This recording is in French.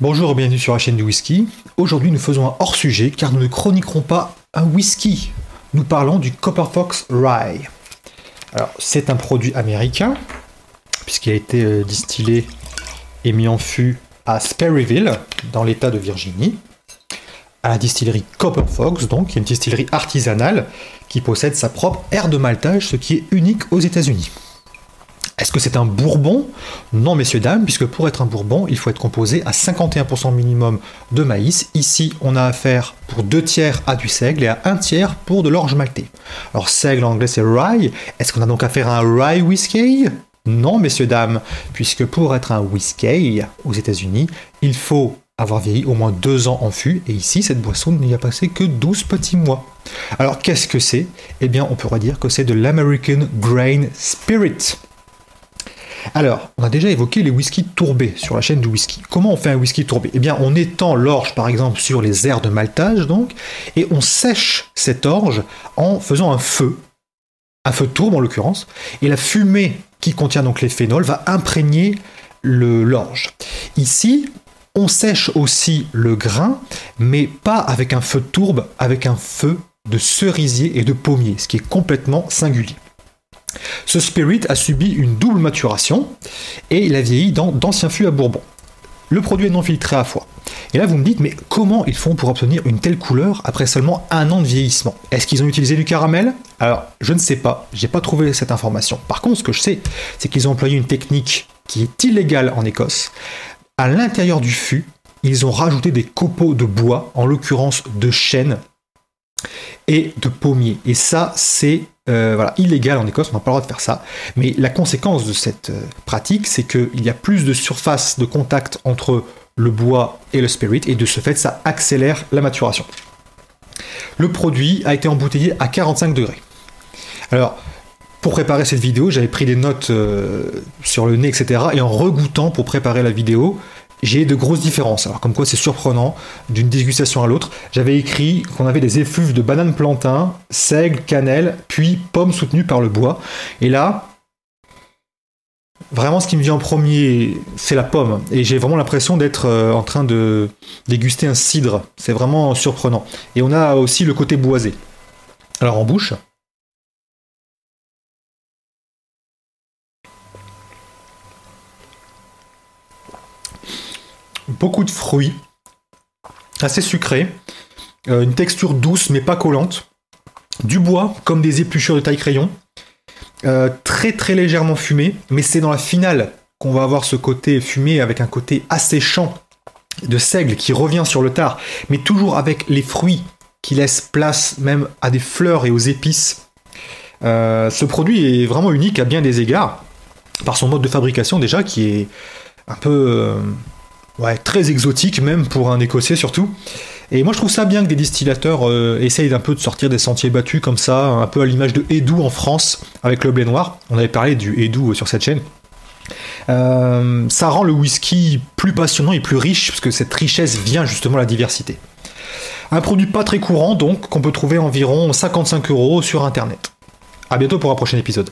Bonjour et bienvenue sur la chaîne du whisky. Aujourd'hui nous faisons un hors-sujet car nous ne chroniquerons pas un whisky. Nous parlons du Copper Fox Rye. Alors c'est un produit américain puisqu'il a été distillé et mis en fût à Sperryville dans l'état de Virginie, à la distillerie Copper Fox, donc qui est une distillerie artisanale qui possède sa propre aire de maltage, ce qui est unique aux États-Unis. Est-ce que c'est un bourbon? Non, messieurs, dames, puisque pour être un bourbon, il faut être composé à 51% minimum de maïs. Ici, on a affaire pour 2/3 à du seigle et à 1/3 pour de l'orge maltais. Alors, seigle en anglais, c'est rye. Est-ce qu'on a donc affaire à un rye whisky? Non, messieurs, dames, puisque pour être un whisky aux États-Unis, il faut avoir vieilli au moins 2 ans en fût, et ici, cette boisson n'y a passé que 12 petits mois. Alors, qu'est-ce que c'est? Eh bien, on pourrait dire que c'est de l'American Grain Spirit. Alors, on a déjà évoqué les whiskies tourbés sur la chaîne du whisky. Comment on fait un whisky tourbé? Eh bien, on étend l'orge, par exemple, sur les aires de maltage, donc, et on sèche cette orge en faisant un feu tourbe en l'occurrence, et la fumée qui contient donc les phénols va imprégner l'orge. Ici, on sèche aussi le grain, mais pas avec un feu tourbe, avec un feu de cerisier et de pommier, ce qui est complètement singulier. Ce spirit a subi une double maturation et il a vieilli dans d'anciens fûts à bourbon. Le produit est non filtré à froid. Et là vous me dites, mais comment ils font pour obtenir une telle couleur après seulement 1 an de vieillissement? Est-ce qu'ils ont utilisé du caramel? Alors je ne sais pas, j'ai pas trouvé cette information. Par contre ce que je sais, c'est qu'ils ont employé une technique qui est illégale en Écosse. À l'intérieur du fût, ils ont rajouté des copeaux de bois, en l'occurrence de chêne et de pommier. Et ça, c'est illégal en Écosse, on n'a pas le droit de faire ça. Mais la conséquence de cette pratique, c'est qu'il y a plus de surface de contact entre le bois et le spirit, et de ce fait, ça accélère la maturation. Le produit a été embouteillé à 45 degrés. Alors, pour préparer cette vidéo, j'avais pris des notes sur le nez, etc. Et en regoûtant pour préparer la vidéo, j'ai de grosses différences. Alors comme quoi c'est surprenant d'une dégustation à l'autre. J'avais écrit qu'on avait des effluves de banane plantain, seigle, cannelle, puis pommes soutenues par le bois. Et là, vraiment ce qui me vient en premier, c'est la pomme. Et j'ai vraiment l'impression d'être en train de déguster un cidre. C'est vraiment surprenant. Et on a aussi le côté boisé. Alors en bouche. Beaucoup de fruits, assez sucrés, une texture douce mais pas collante, du bois comme des épluchures de taille crayon, très très légèrement fumé, mais c'est dans la finale qu'on va avoir ce côté fumé avec un côté asséchant de seigle qui revient sur le tard, mais toujours avec les fruits qui laissent place même à des fleurs et aux épices. Ce produit est vraiment unique à bien des égards, par son mode de fabrication déjà qui est un peu... très exotique même pour un Écossais surtout. Et moi je trouve ça bien que des distillateurs essayent un peu de sortir des sentiers battus comme ça, un peu à l'image de Edou en France avec le blé noir. On avait parlé du Edou sur cette chaîne. Ça rend le whisky plus passionnant et plus riche parce que cette richesse vient justement de la diversité. Un produit pas très courant donc qu'on peut trouver environ 55 € sur internet. A bientôt pour un prochain épisode.